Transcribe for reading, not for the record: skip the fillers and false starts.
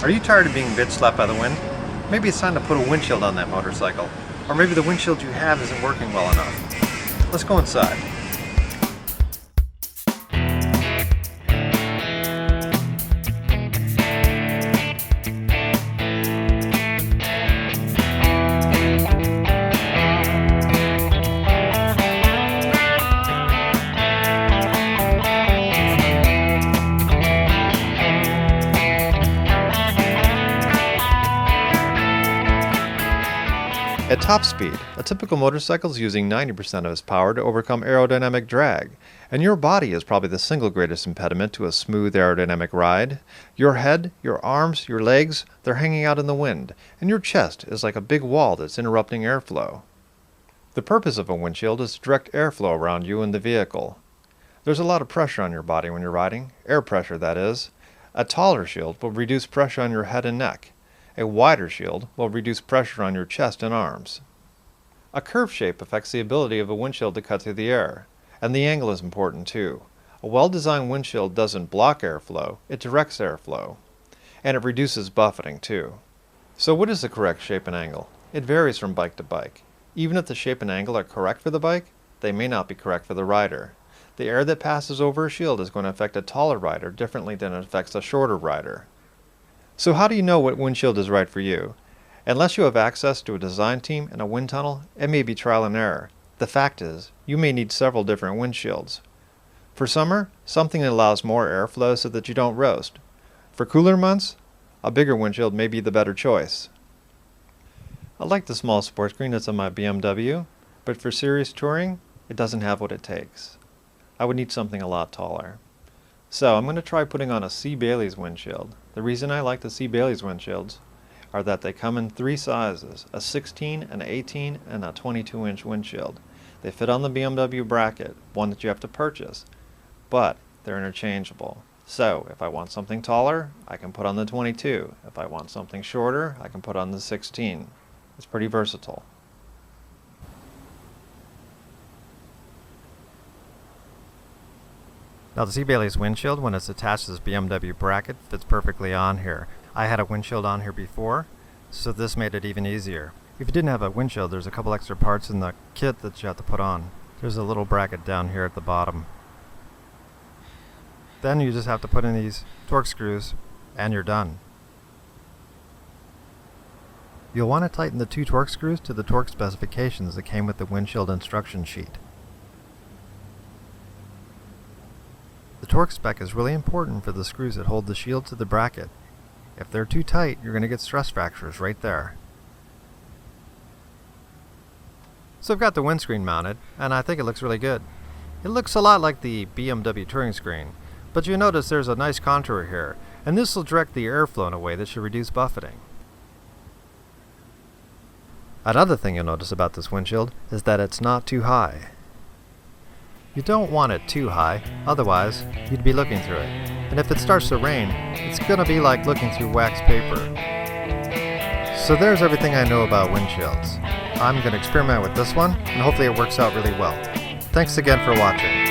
Are you tired of being bitch slapped by the wind? Maybe it's time to put a windshield on that motorcycle. Or maybe the windshield you have isn't working well enough. Let's go inside. At top speed, a typical motorcycle is using 90% of its power to overcome aerodynamic drag, and your body is probably the single greatest impediment to a smooth aerodynamic ride. Your head, your arms, your legs, they're hanging out in the wind, and your chest is like a big wall that's interrupting airflow. The purpose of a windshield is to direct airflow around you and the vehicle. There's a lot of pressure on your body when you're riding, air pressure that is. A taller shield will reduce pressure on your head and neck. A wider shield will reduce pressure on your chest and arms. A curved shape affects the ability of a windshield to cut through the air, and the angle is important too. A well-designed windshield doesn't block airflow, it directs airflow, and it reduces buffeting too. So what is the correct shape and angle? It varies from bike to bike. Even if the shape and angle are correct for the bike, they may not be correct for the rider. The air that passes over a shield is going to affect a taller rider differently than it affects a shorter rider. So how do you know what windshield is right for you? Unless you have access to a design team and a wind tunnel, it may be trial and error. The fact is, you may need several different windshields. For summer, something that allows more airflow so that you don't roast. For cooler months, a bigger windshield may be the better choice. I like the small sports screen that's on my BMW, but for serious touring, it doesn't have what it takes. I would need something a lot taller. So I'm going to try putting on a Cee Bailey's windshield. The reason I like the Cee Bailey's windshields are that they come in three sizes, a 16, an 18, and a 22-inch windshield. They fit on the BMW bracket, one that you have to purchase, but they're interchangeable. So if I want something taller, I can put on the 22. If I want something shorter, I can put on the 16. It's pretty versatile. Now the Cee Bailey's windshield, when it's attached to this BMW bracket, fits perfectly on here. I had a windshield on here before, so this made it even easier. If you didn't have a windshield, there's a couple extra parts in the kit that you have to put on. There's a little bracket down here at the bottom. Then you just have to put in these torque screws and you're done. You'll want to tighten the two torque screws to the torque specifications that came with the windshield instruction sheet. The torque spec is really important for the screws that hold the shield to the bracket. If they're too tight, you're going to get stress fractures right there. So I've got the windscreen mounted, and I think it looks really good. It looks a lot like the BMW touring screen, but you notice there's a nice contour here, and this will direct the airflow in a way that should reduce buffeting. Another thing you'll notice about this windshield is that it's not too high. You don't want it too high, otherwise you'd be looking through it. And if it starts to rain, it's going to be like looking through wax paper. So there's everything I know about windshields. I'm going to experiment with this one, and hopefully it works out really well. Thanks again for watching.